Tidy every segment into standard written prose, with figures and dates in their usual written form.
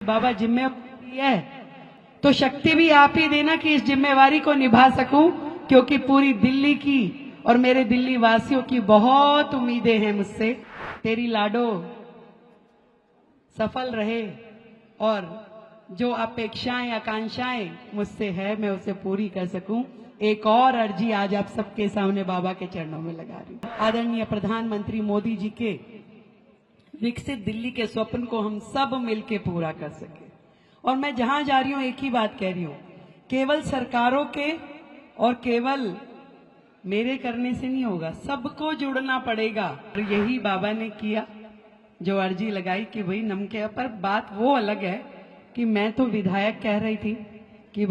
बाबा जिम्मेवारी है तो शक्ति भी आप ही देना कि इस जिम्मेवारी को निभा सकूं, क्योंकि पूरी दिल्ली की और मेरे दिल्ली वासियों की बहुत उम्मीदें हैं मुझसे। तेरी लाडो सफल रहे और जो अपेक्षाएं आकांक्षाएं मुझसे है मैं उसे पूरी कर सकूं। एक और अर्जी आज आप सबके सामने बाबा के चरणों में लगा रही हूं। आदरणीय प्रधानमंत्री मोदी जी के विकसित दिल्ली के स्वप्न को हम सब मिलकर पूरा कर सके। और मैं जहां जा रही हूं एक ही बात कह रही हूं, केवल सरकारों के और केवल मेरे करने से नहीं होगा, सबको जुड़ना पड़ेगा। और यही बाबा ने किया, जो अर्जी लगाई कि भाई नमके पर। बात वो अलग है कि मैं तो विधायक कह रही थी कि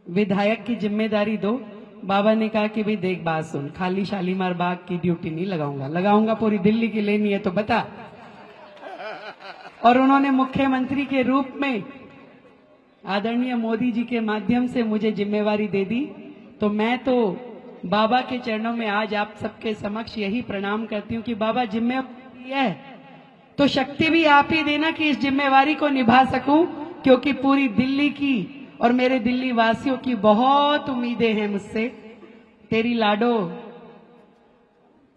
विधायक की जिम्मेदारी दो। बाबा ने कहा कि भाई देख बात सुन, खाली शालीमार बाग की ड्यूटी नहीं लगाऊंगा पूरी दिल्ली की लेनी है तो बता। और उन्होंने मुख्यमंत्री के रूप में आदरणीय मोदी जी के माध्यम से मुझे जिम्मेवारी दे दी। तो मैं तो बाबा के चरणों में आज आप सबके समक्ष यही प्रणाम करती हूँ कि बाबा जिम्मेवारी है तो शक्ति भी आप ही देना कि इस जिम्मेवारी को निभा सकूं, क्योंकि पूरी दिल्ली की और मेरे दिल्ली वासियों की बहुत उम्मीदें हैं मुझसे। तेरी लाडो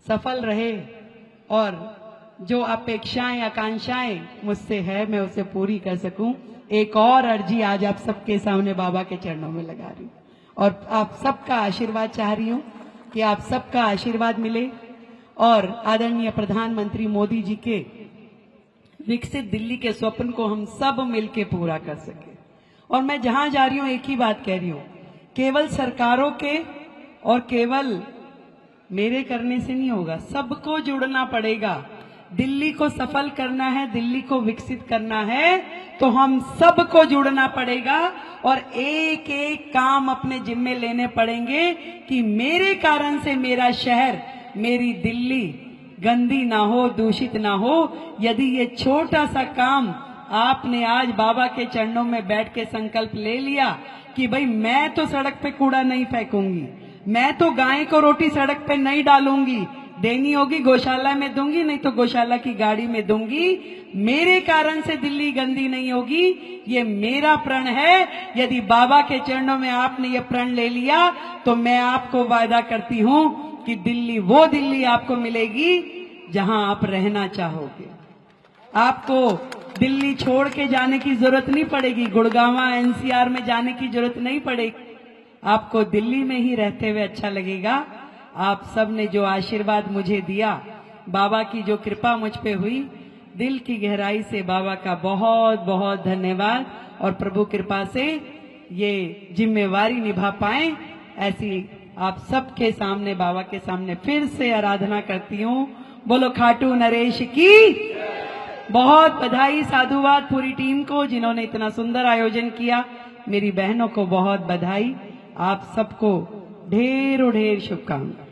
सफल रहे और जो अपेक्षाएं आकांक्षाएं मुझसे है मैं उसे पूरी कर सकूं। एक और अर्जी आज आप सबके सामने बाबा के चरणों में लगा रही हूं और आप सबका आशीर्वाद चाह रही हूं कि आप सबका आशीर्वाद मिले और आदरणीय प्रधानमंत्री मोदी जी के विकसित दिल्ली के स्वप्न को हम सब मिलकर पूरा कर सके। और मैं जहां जा रही हूं एक ही बात कह रही हूं, केवल सरकारों के और केवल मेरे करने से नहीं होगा, सबको जुड़ना पड़ेगा। दिल्ली को सफल करना है, दिल्ली को विकसित करना है तो हम सबको जुड़ना पड़ेगा और एक एक काम अपने जिम्मे लेने पड़ेंगे कि मेरे कारण से मेरा शहर, मेरी दिल्ली गंदी ना हो, दूषित ना हो। यदि ये छोटा सा काम आपने आज बाबा के चरणों में बैठ के संकल्प ले लिया कि भाई मैं तो सड़क पे कूड़ा नहीं फेंकूंगी, मैं तो गाय को रोटी सड़क पे नहीं डालूंगी, देनी होगी गौशाला में दूंगी, नहीं तो गौशाला की गाड़ी में दूंगी, मेरे कारण से दिल्ली गंदी नहीं होगी, ये मेरा प्रण है। यदि बाबा के चरणों में आपने ये प्रण ले लिया तो मैं आपको वादा करती हूं कि दिल्ली वो दिल्ली आपको मिलेगी जहां आप रहना चाहोगे। आपको दिल्ली छोड़ के जाने की जरूरत नहीं पड़ेगी, गुड़गांव एनसीआर में जाने की जरूरत नहीं पड़ेगी, आपको दिल्ली में ही रहते हुए अच्छा लगेगा। आप सब ने जो आशीर्वाद मुझे दिया, बाबा की जो कृपा मुझ पे हुई, दिल की गहराई से बाबा का बहुत बहुत धन्यवाद। और प्रभु कृपा से ये जिम्मेवारी निभा पाए ऐसी आप सबके सामने, बाबा के सामने फिर से आराधना करती हूँ। बोलो खाटू नरेश की। बहुत बधाई, साधुवाद पूरी टीम को जिन्होंने इतना सुंदर आयोजन किया। मेरी बहनों को बहुत बधाई। आप सबको ढेरों ढेर शुभकामनाएं।